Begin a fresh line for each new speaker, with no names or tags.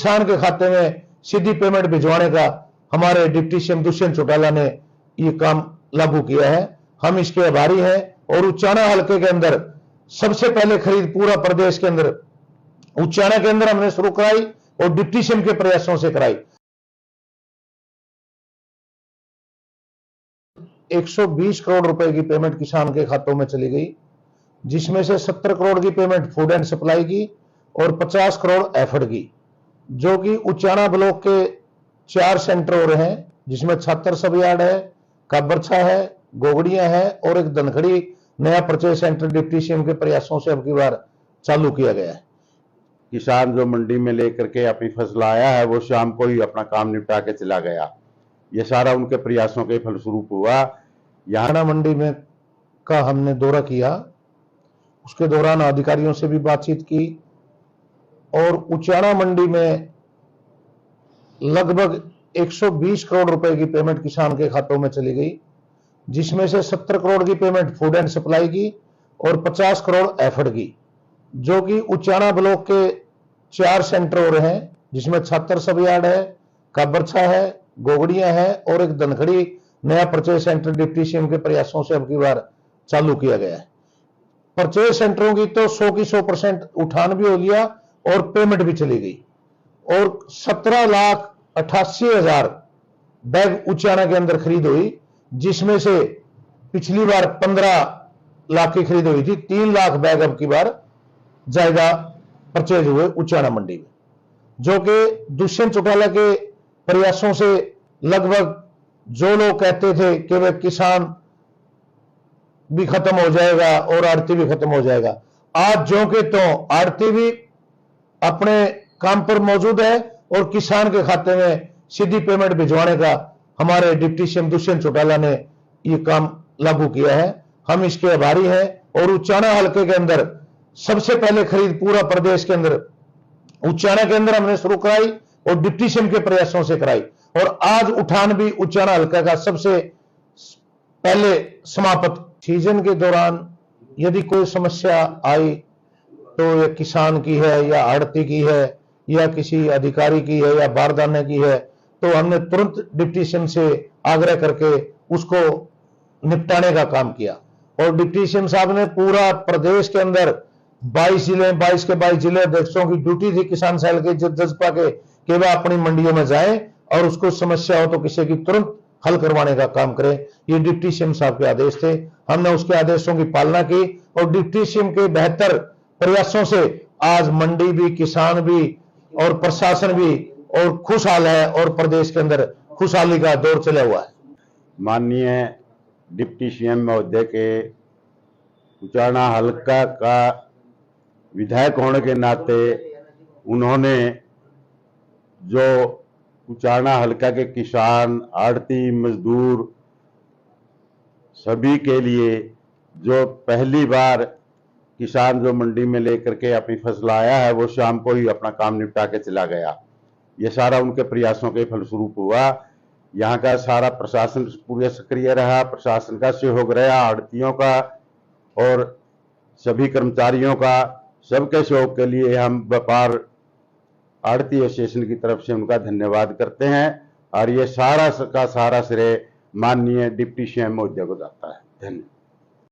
किसान के खाते में सीधी पेमेंट भिजवाने का हमारे डिप्टी सीएम दुष्यंत चौटाला ने ये काम लागू किया है। हम इसके आभारी हैं। और उचाना हलके के अंदर सबसे पहले खरीद पूरा प्रदेश के अंदर उचाना के अंदर हमने शुरू कराई और डिप्टी सीएम के प्रयासों से कराई। 120 करोड़ रुपए की पेमेंट किसान के खातों में चली गई, जिसमें से 70 करोड़ की पेमेंट फूड एंड सप्लाई की और 50 करोड़ एफड की, जो कि उचाना ब्लॉक के 4 सेंटर हो रहे हैं, जिसमें छात्र सब यार्ड है, काबरछा है, गोगड़िया है और एक धनखड़ी नया परचेज सेंटर डिप्टी सीएम के प्रयासों से अब की बार चालू किया गया है।
किसान जो मंडी में लेकर के अपनी फसल आया है वो शाम को ही अपना काम निपटा के चला गया। ये सारा उनके प्रयासों के फलस्वरूप हुआ।
यहाँ मंडी में का हमने दौरा किया, उसके दौरान अधिकारियों से भी बातचीत की और उचाना मंडी में लगभग 120 करोड़ रुपए की पेमेंट किसान के खातों में चली गई, जिसमें से 70 करोड़ की पेमेंट फूड एंड सप्लाई की और 50 करोड़ एफड की, जो कि उचाना ब्लॉक के 4 सेंटर हो रहे हैं, जिसमें छात्र सब यार्ड है, काबरछा है, गोगड़िया है और एक धनखड़ी नया परचेज सेंटर डिप्टी सीएम के प्रयासों से अब की बार चालू किया गया है। परचेज सेंटरों की तो 100 की 100% उठान भी हो लिया और पेमेंट भी चली गई और 17,88,000 बैग उचाना के अंदर खरीद हुई, जिसमें से पिछली बार 15 लाख की खरीद हुई थी। 3 लाख बैग अब की बार जायदा परचेज हुए उचाना मंडी में, जो कि दुष्यंत चौटाला के प्रयासों से लगभग जो लोग कहते थे कि वे किसान भी खत्म हो जाएगा और आड़ती भी खत्म हो जाएगा, आज जो के तो आड़ती भी अपने काम पर मौजूद है और किसान के खाते में सीधी पेमेंट भिजवाने का हमारे डिप्टी सीएम दुष्यंत चौटाला ने ये काम लागू किया है। हम इसके आभारी हैं। और उचाना हलके के अंदर सबसे पहले खरीद पूरा प्रदेश के अंदर उचाना के अंदर हमने शुरू कराई और डिप्टी सीएम के प्रयासों से कराई और आज उठान भी उचाना हलका का सबसे पहले समाप्त। सीजन के दौरान यदि कोई समस्या आई तो ये किसान की है या आड़ती की है या किसी अधिकारी की है या बारदाने की है, तो हमने तुरंत डिप्टी सीएम से आग्रह करके उसको निपटाने का काम किया। और डिप्टी सीएम साहब ने पूरा प्रदेश के अंदर 22 जिले 22 के 22 जिले अध्यक्षों की ड्यूटी थी किसान सेल के जज्बा के कि वह अपनी मंडियों में जाए और उसको समस्या हो तो किसी की तुरंत हल करवाने का काम करें। ये डिप्टी सीएम साहब के आदेश थे, हमने उसके आदेशों की पालना की और डिप्टी सीएम के बेहतर प्रयासों से आज मंडी भी, किसान भी और प्रशासन भी और खुशहाल है और प्रदेश के अंदर खुशहाली का दौर चला हुआ है।
माननीय डिप्टी सीएम महोदय के उचाना हलका का विधायक होने के नाते उन्होंने जो उचाना हलका के किसान, आड़ती, मजदूर सभी के लिए जो पहली बार किसान जो मंडी में लेकर के अपनी फसल आया है वो शाम को ही अपना काम निपटा के चला गया। ये सारा उनके प्रयासों के फलस्वरूप हुआ। यहाँ का सारा प्रशासन पूरे सक्रिय रहा, प्रशासन का सहयोग रहा, आड़तियों का और सभी कर्मचारियों का, सबके सहयोग के लिए हम व्यापार आड़ती एसोसिएशन की तरफ से उनका धन्यवाद करते हैं और ये सारा का सारा श्रेय माननीय डिप्टी सीएम महोदय को जाता है। धन्यवाद।